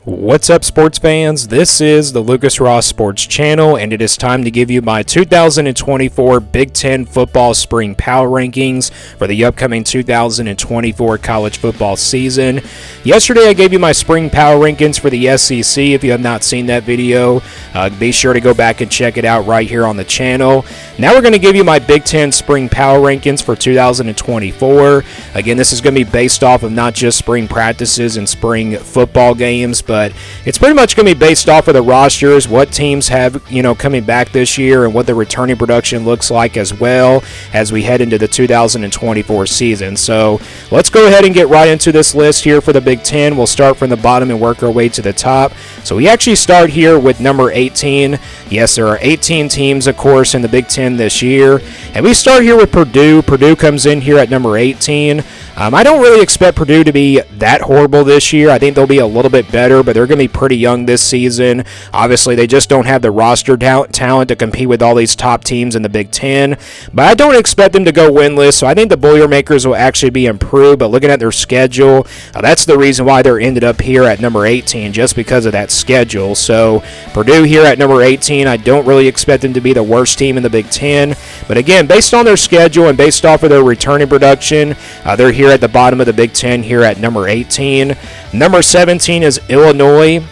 What's up, sports fans? This is the Lucas Ross Sports Channel, and it is time to give you my 2024 Big Ten football spring power rankings for the upcoming 2024 college football season. Yesterday, I gave you my spring power rankings for the SEC. If you have not seen that video, be sure to go back and check it out right here on the channel. Now we're going to give you my Big Ten spring power rankings for 2024. Again, this is going to be based off of not just spring practices and spring football games, but it's pretty much going to be based off of the rosters, what teams have, coming back this year, and what the returning production looks like as well as we head into the 2024 season. So let's go ahead and get right into this list here for the Big Ten. We'll start from the bottom and work our way to the top. So we actually start here with number 18. Yes, there are 18 teams, of course, in the Big Ten this year. And we start here with Purdue. Purdue comes in here at number 18. I don't really expect Purdue to be that horrible this year. I think they'll be a little bit better, but they're going to be pretty young this season. Obviously, they just don't have the roster talent to compete with all these top teams in the Big Ten. But I don't expect them to go winless, so I think the Boilermakers will actually be improved. But looking at their schedule, that's the reason why they're ended up here at number 18, just because of that schedule. So Purdue here at number 18, I don't really expect them to be the worst team in the Big Ten. But again, based on their schedule and based off of their returning production, they're here at the bottom of the Big Ten here at number 18. Number 17 is Illinois.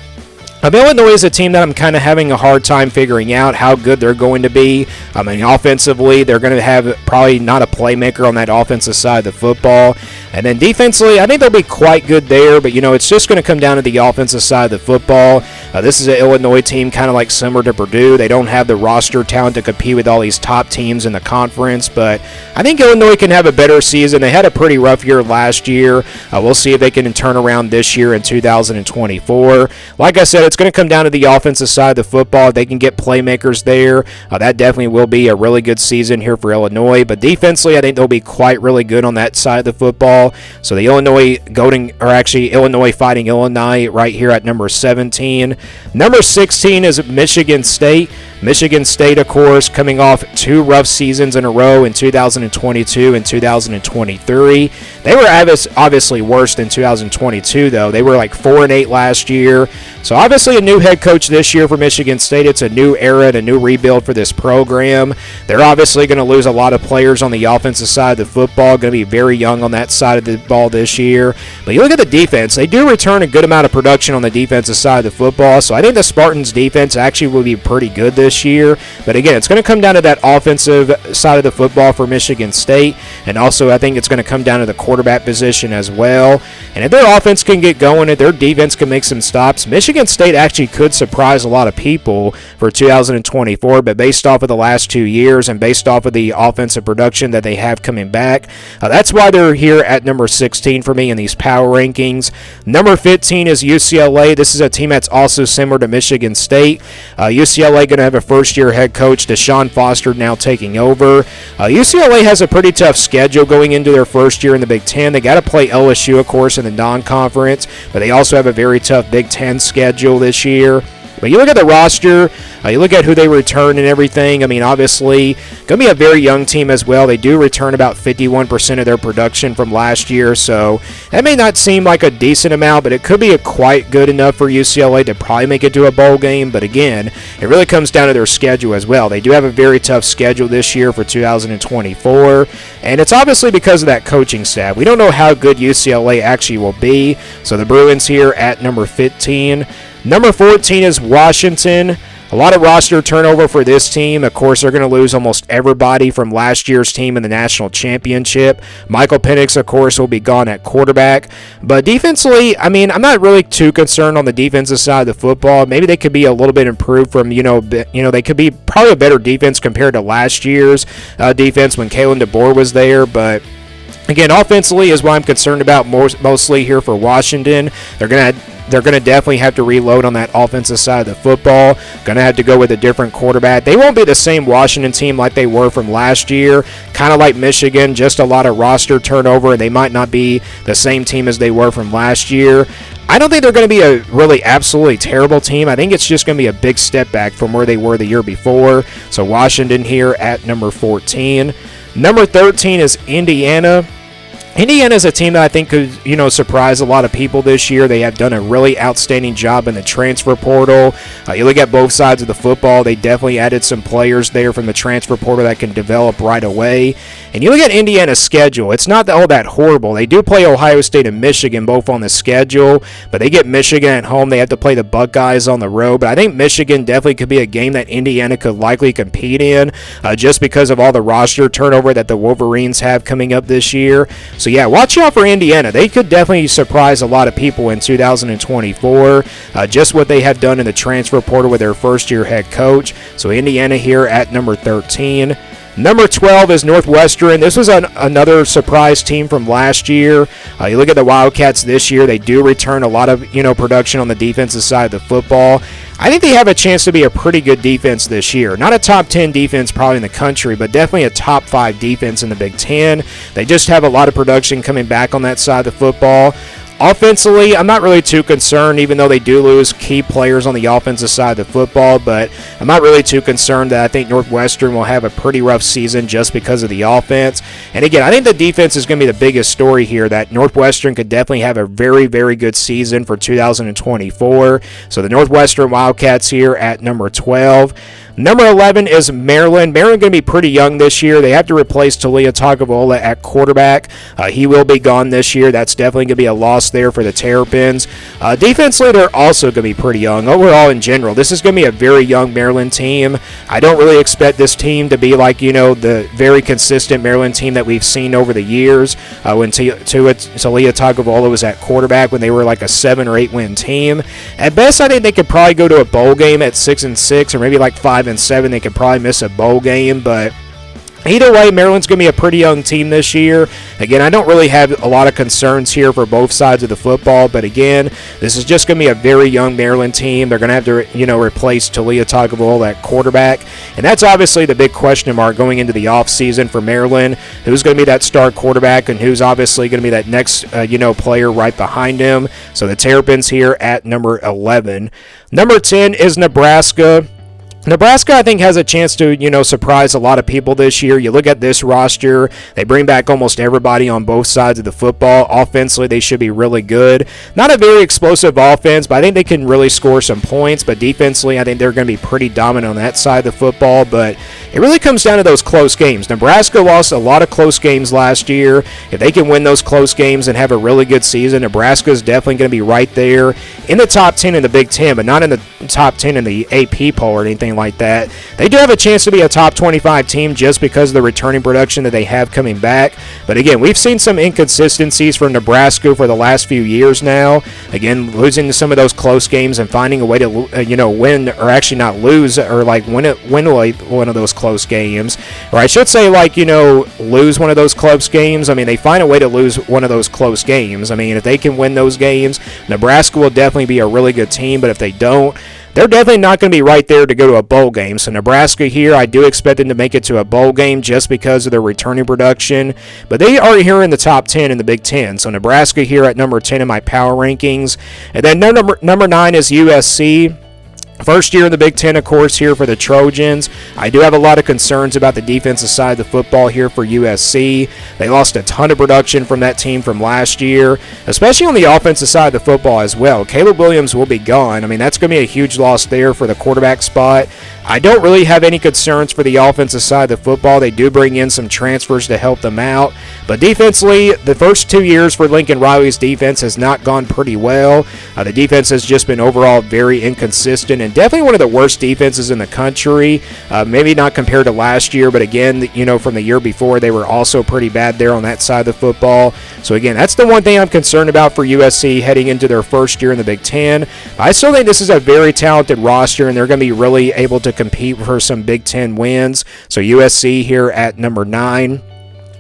Illinois is a team that I'm kind of having a hard time figuring out how good they're going to be. Offensively, they're going to have probably not a playmaker on that offensive side of the football. And then defensively, I think they'll be quite good there, but, it's just going to come down to the offensive side of the football. This is an Illinois team kind of like similar to Purdue. They don't have the roster talent to compete with all these top teams in the conference, but I think Illinois can have a better season. They had a pretty rough year last year. We'll see if they can turn around this year in 2024. Like I said, it's going to come down to the offensive side of the football. If they can get playmakers there, that definitely will be a really good season here for Illinois. But defensively, I think they'll be quite really good on that side of the football. So the Illinois fighting Illinois right here at number 17. Number 16 is Michigan State. Michigan State, of course, coming off two rough seasons in a row in 2022 and 2023. They were obviously worse than 2022, though. They were like 4-8 last year. So obviously a new head coach this year for Michigan State. It's a new era and a new rebuild for this program. They're obviously going to lose a lot of players on the offensive side of the football. Going to be very young on that side of the ball this year. But you look at the defense. They do return a good amount of production on the defensive side of the football. So I think the Spartans' defense actually will be pretty good this year. But again, it's going to come down to that offensive side of the football for Michigan State. And also I think it's going to come down to the quarterback position as well. And if their offense can get going, if their defense can make some stops, Michigan State actually could surprise a lot of people for 2024, but based off of the last 2 years and based off of the offensive production that they have coming back, that's why they're here at number 16 for me in these power rankings. Number 15 is UCLA. This is a team that's also similar to Michigan State. UCLA going to have a first-year head coach, Deshaun Foster, now taking over. UCLA has a pretty tough schedule going into their first year in the Big Ten. They got to play LSU, of course, in the non-conference, but they also have a very tough Big Ten schedule this year. But you look at the roster, you look at who they return and everything. Obviously, going to be a very young team as well. They do return about 51% of their production from last year, so that may not seem like a decent amount, but it could be quite good enough for UCLA to probably make it to a bowl game. But again, it really comes down to their schedule as well. They do have a very tough schedule this year for 2024, and it's obviously because of that coaching staff. We don't know how good UCLA actually will be, so the Bruins here at number 15. Number 14 is Washington. A lot of roster turnover for this team. Of course, they're going to lose almost everybody from last year's team in the national championship. Michael Penix, of course, will be gone at quarterback. But defensively, I'm not really too concerned on the defensive side of the football. Maybe they could be a little bit improved from, they could be probably a better defense compared to last year's defense when Kalen DeBoer was there. But again, offensively is what I'm concerned about mostly here for Washington. They're going to definitely have to reload on that offensive side of the football. Going to have to go with a different quarterback. They won't be the same Washington team like they were from last year. Kind of like Michigan, just a lot of roster turnover, and they might not be the same team as they were from last year. I don't think they're going to be a really absolutely terrible team. I think it's just going to be a big step back from where they were the year before. So Washington here at number 14. Number 13 is Indiana. Indiana's a team that I think could, surprise a lot of people this year. They have done a really outstanding job in the transfer portal. You look at both sides of the football, they definitely added some players there from the transfer portal that can develop right away. And you look at Indiana's schedule, it's not all that horrible. They do play Ohio State and Michigan both on the schedule, but they get Michigan at home. They have to play the Buckeyes on the road. But I think Michigan definitely could be a game that Indiana could likely compete in just because of all the roster turnover that the Wolverines have coming up this year. So yeah, watch out for Indiana. They could definitely surprise a lot of people in 2024, just what they have done in the transfer portal with their first-year head coach. So Indiana here at number 13. Number 12 is Northwestern. This was another surprise team from last year. You look at the Wildcats this year, they do return a lot of production on the defensive side of the football. I think they have a chance to be a pretty good defense this year. Not a top 10 defense probably in the country, but definitely a top 5 defense in the Big Ten. They just have a lot of production coming back on that side of the football. Offensively, I'm not really too concerned, even though they do lose key players on the offensive side of the football, but I'm not really too concerned that I think Northwestern will have a pretty rough season just because of the offense. And again, I think the defense is going to be the biggest story here, that Northwestern could definitely have a very, very good season for 2024. So the Northwestern Wildcats here at number 12. Number 11 is Maryland. Maryland going to be pretty young this year. They have to replace Talia Tagovailoa at quarterback. He will be gone this year. That's definitely going to be a loss there for the Terrapins. Defensively, they're also going to be pretty young. Overall, in general, this is going to be a very young Maryland team. I don't really expect this team to be like, the very consistent Maryland team that we've seen over the years when Talia Tagovailoa was at quarterback, when they were like a 7 or 8 win team. At best, I think they could probably go to a bowl game at 6-6, or maybe like 5-7. They could probably miss a bowl game, but either way, Maryland's going to be a pretty young team this year. Again, I don't really have a lot of concerns here for both sides of the football, but again, this is just going to be a very young Maryland team. They're going to have to, replace Talia Tagovailoa at quarterback, and that's obviously the big question mark going into the offseason for Maryland. Who's going to be that star quarterback, and who's obviously going to be that next, player right behind him? So the Terrapins here at number 11. Number 10 is Nebraska. Nebraska, I think, has a chance to, surprise a lot of people this year. You look at this roster, they bring back almost everybody on both sides of the football. Offensively, they should be really good. Not a very explosive offense, but I think they can really score some points. But defensively, I think they're going to be pretty dominant on that side of the football. But it really comes down to those close games. Nebraska lost a lot of close games last year. If they can win those close games and have a really good season, Nebraska is definitely going to be right there in the top 10 in the Big Ten, but not in the top 10 in the AP poll or anything like that. They do have a chance to be a top 25 team just because of the returning production that they have coming back. But again, we've seen some inconsistencies from Nebraska for the last few years now. Again, losing to some of those close games and finding a way to win, or actually not lose, or like win one of those close games. Or I should say, lose one of those close games. I mean, they find a way to lose one of those close games. I mean, if they can win those games, Nebraska will definitely be a really good team. But if they don't, they're definitely not going to be right there to go to a bowl game. So Nebraska here, I do expect them to make it to a bowl game just because of their returning production. But they are here in the top 10 in the Big Ten. So Nebraska here at number 10 in my power rankings. And then number 9 is USC. First year in the Big Ten, of course, here for the Trojans. I do have a lot of concerns about the defensive side of the football here for USC. They lost a ton of production from that team from last year, especially on the offensive side of the football as well. Caleb Williams will be gone. I mean, that's going to be a huge loss there for the quarterback spot. I don't really have any concerns for the offensive side of the football. They do bring in some transfers to help them out. But defensively, the first 2 years for Lincoln Riley's defense has not gone pretty well. The defense has just been overall very inconsistent and definitely one of the worst defenses in the country. Maybe not compared to last year, but again, from the year before, they were also pretty bad there on that side of the football. So again, that's the one thing I'm concerned about for USC heading into their first year in the Big Ten. I still think this is a very talented roster, and they're going to be really able to compete for some Big Ten wins. So USC here at number 9.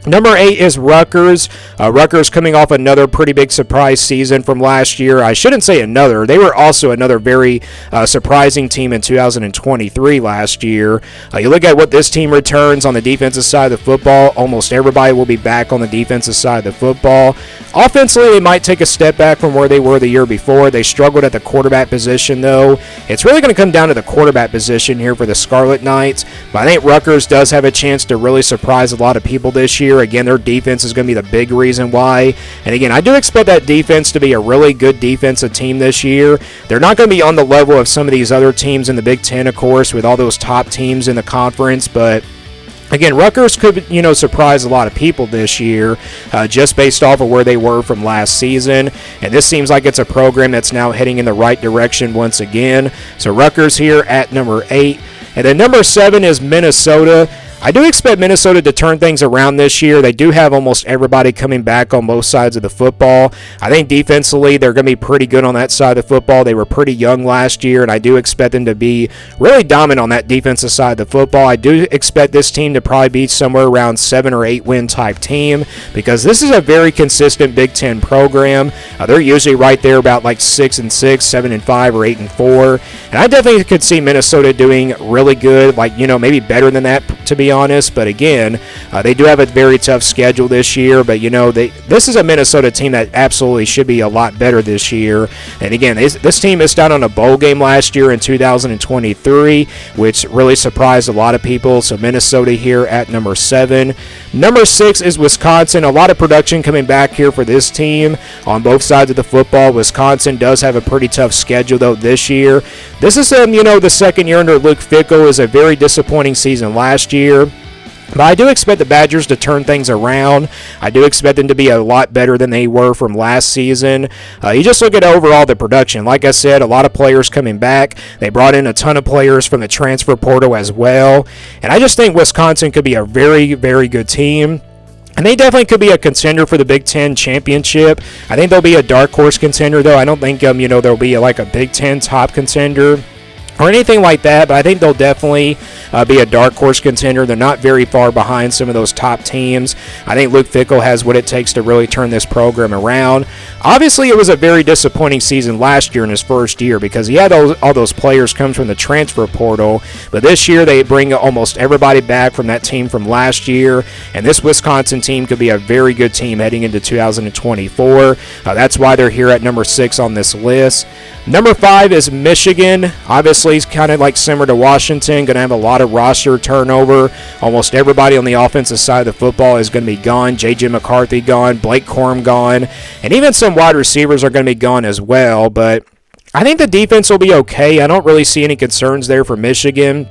Number 8 is Rutgers. Rutgers coming off another pretty big surprise season from last year. I shouldn't say another. They were also another very surprising team in 2023 last year. You look at what this team returns on the defensive side of the football. Almost everybody will be back on the defensive side of the football. Offensively, they might take a step back from where they were the year before. They struggled at the quarterback position, though. It's really going to come down to the quarterback position here for the Scarlet Knights. But I think Rutgers does have a chance to really surprise a lot of people this year. year. Again, their defense is going to be the big reason why. And again, I do expect that defense to be a really good defensive team this year. They're not going to be on the level of some of these other teams in the Big Ten, of course, with all those top teams in the conference, but again, Rutgers could, surprise a lot of people this year just based off of where they were from last season. And this seems like it's a program that's now heading in the right direction once again. So Rutgers here at number 8. And then number 7 is Minnesota. I do expect Minnesota to turn things around this year. They do have almost everybody coming back on both sides of the football. I think defensively they're going to be pretty good on that side of the football. They were pretty young last year, and I do expect them to be really dominant on that defensive side of the football. I do expect this team to probably be somewhere around 7 or 8 win type team because this is a very consistent Big Ten program. They're usually right there about like 6-6, 7-5, or 8-4. And I definitely could see Minnesota doing really good, like, maybe better than that, to be honest. But again, they do have a very tough schedule this year, but this is a Minnesota team that absolutely should be a lot better this year. And again, this team missed out on a bowl game last year in 2023, which really surprised a lot of people. So Minnesota here at number 7. Number 6 is Wisconsin. A lot of production coming back here for this team on both sides of the football. Wisconsin does have a pretty tough schedule though this year. This is the second year under Luke Fickell. Is a very disappointing season last year. But I do expect the Badgers to turn things around. I do expect them to be a lot better than they were from last season. You just look at overall the production. Like I said, a lot of players coming back. They brought in a ton of players from the transfer portal as well. And I just think Wisconsin could be a very, very good team. And they definitely could be a contender for the Big Ten championship. I think they'll be a dark horse contender, though. I don't think, they'll be like a Big Ten top contender or anything like that, but I think they'll definitely be a dark horse contender. They're not very far behind some of those top teams. I think Luke Fickell has what it takes to really turn this program around. Obviously, it was a very disappointing season last year in his first year because he had all those players come from the transfer portal, but this year they bring almost everybody back from that team from last year, and this Wisconsin team could be a very good team heading into 2024. That's why they're here at number 6 on this list. Number 5 is Michigan. Obviously, it's kind of like similar to Washington, going to have a lot of roster turnover. Almost everybody on the offensive side of the football is going to be gone. J.J. McCarthy gone, Blake Corum gone, and even some wide receivers are going to be gone as well. But I think the defense will be okay. I don't really see any concerns there for Michigan.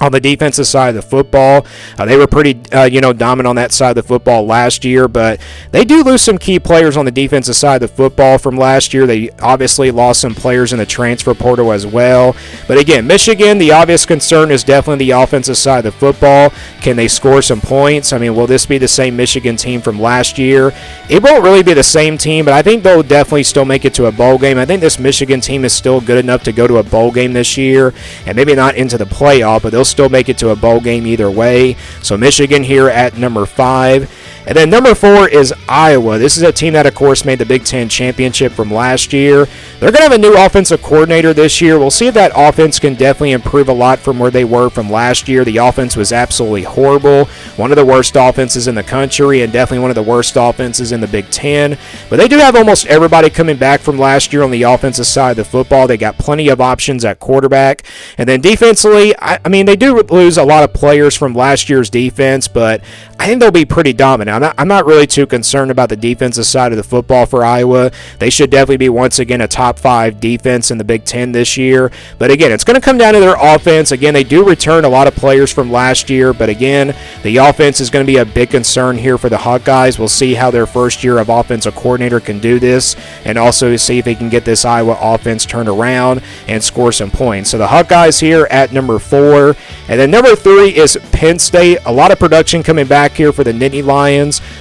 On the defensive side of the football, they were pretty, dominant on that side of the football last year, but they do lose some key players on the defensive side of the football from last year. They obviously lost some players in the transfer portal as well. But again, Michigan, the obvious concern is definitely the offensive side of the football. Can they score some points? I mean, will this be the same Michigan team from last year? It won't really be the same team, but I think they'll definitely still make it to a bowl game. I think this Michigan team is still good enough to go to a bowl game this year, and maybe not into the playoff, but they'll still make it to a bowl game either way. So Michigan here at number 5. And then number 4 is Iowa. This is a team that, of course, made the Big Ten championship from last year. They're going to have a new offensive coordinator this year. We'll see if that offense can definitely improve a lot from where they were from last year. The offense was absolutely horrible. One of the worst offenses in the country and definitely one of the worst offenses in the Big Ten. But they do have almost everybody coming back from last year on the offensive side of the football. They got plenty of options at quarterback. And then defensively, I mean, they do lose a lot of players from last year's defense, but I think they'll be pretty dominant. I'm not really too concerned about the defensive side of the football for Iowa. They should definitely be, once again, a top 5 defense in the Big Ten this year. But again, it's going to come down to their offense. Again, they do return a lot of players from last year, but again, the offense is going to be a big concern here for the Hawkeyes. We'll see how their first year of offensive coordinator can do this, and also see if they can get this Iowa offense turned around and score some points. So the Hawkeyes here at number 4. And then number 3 is Penn State. A lot of production coming back here for the Nittany Lions.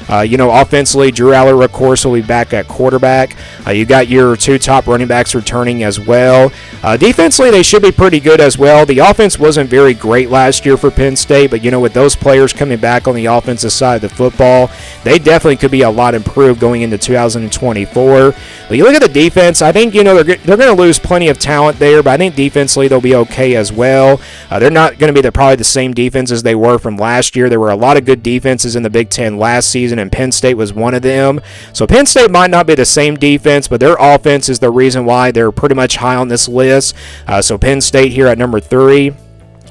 Offensively, Drew Aller, of course, will be back at quarterback. You got your 2 top running backs returning as well. Defensively, they should be pretty good as well. The offense wasn't very great last year for Penn State, but, with those players coming back on the offensive side of the football, they definitely could be a lot improved going into 2024. But you look at the defense, I think, they're going to lose plenty of talent there, but I think defensively they'll be okay as well. They're not going to be probably the same defense as they were from last year. There were a lot of good defenses in the Big Ten last season, and Penn State was one of them. So Penn State might not be the same defense, but their offense is the reason why they're pretty much high on this list. So Penn State here at number 3.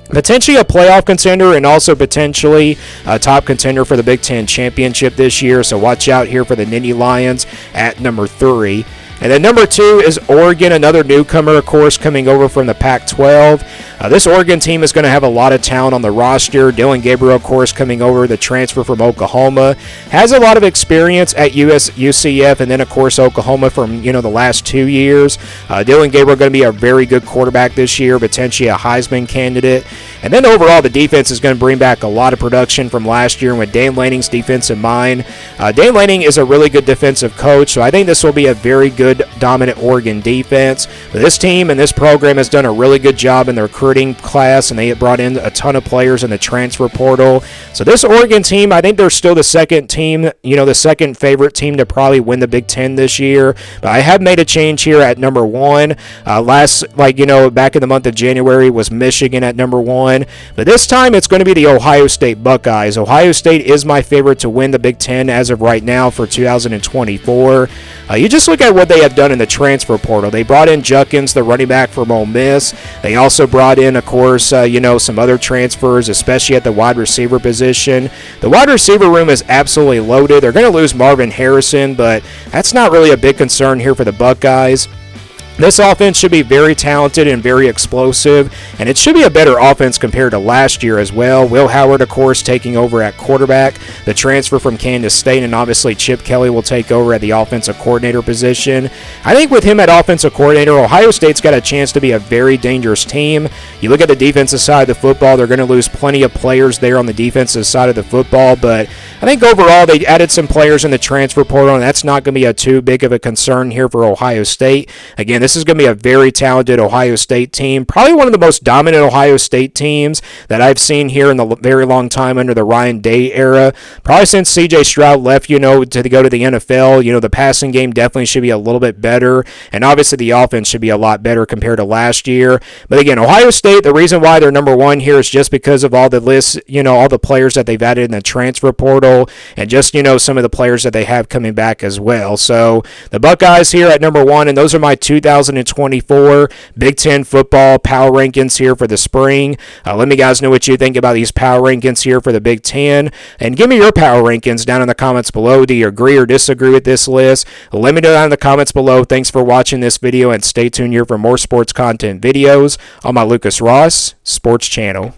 potentially a playoff contender and also potentially a top contender for the Big Ten championship this year. So watch out here for the Nittany Lions at number 3. And then number 2 is Oregon, another newcomer, of course, coming over from the Pac-12. This Oregon team is going to have a lot of talent on the roster. Dylan Gabriel, of course, coming over, the transfer from Oklahoma, has a lot of experience at UCF, and then, of course, Oklahoma from, the last 2 years. Dylan Gabriel going to be a very good quarterback this year, potentially a Heisman candidate. And then overall, the defense is going to bring back a lot of production from last year. And with Dane Lanning's defense in mind, Dane Lanning is a really good defensive coach, so I think this will be a very good, dominant Oregon defense. But this team and this program has done a really good job in the recruiting class, and they have brought in a ton of players in the transfer portal. So this Oregon team, I think they're still the second team, the second favorite team to probably win the Big Ten this year. But I have made a change here at number 1. Back in the month of January was Michigan at number 1. But this time it's going to be the Ohio State Buckeyes. Ohio State is my favorite to win the Big Ten as of right now for 2024. You just look at what they have done in the transfer portal. They brought in Judkins, the running back from Ole Miss. They also brought in, of course, some other transfers, especially at the wide receiver position. The wide receiver room is absolutely loaded. They're going to lose Marvin Harrison, but that's not really a big concern here for the Buckeyes. This offense should be very talented and very explosive, and it should be a better offense compared to last year as well. Will Howard, of course, taking over at quarterback, the transfer from Kansas State, and obviously Chip Kelly will take over at the offensive coordinator position. I think with him at offensive coordinator, Ohio State's got a chance to be a very dangerous team. You look at the defensive side of the football, they're going to lose plenty of players there on the defensive side of the football, but I think overall they added some players in the transfer portal, and that's not going to be too big of a concern here for Ohio State. Again, this is going to be a very talented Ohio State team, probably one of the most dominant Ohio State teams that I've seen here in the very long time under the Ryan Day era. Probably since C.J. Stroud left, to go to the NFL, the passing game definitely should be a little bit better, and obviously the offense should be a lot better compared to last year. But again, Ohio State, the reason why they're number 1 here is just because of all the lists, all the players that they've added in the transfer portal, and just, some of the players that they have coming back as well. So the Buckeyes here at number 1, and those are my 2024 Big Ten football power rankings here for the spring. Let me guys know what you think about these power rankings here for the Big Ten, and give me your power rankings down in the comments below. Do you agree or disagree with this list? Let me know down in the comments below. Thanks for watching this video, and stay tuned here for more sports content videos on my Lucas Ross Sports channel.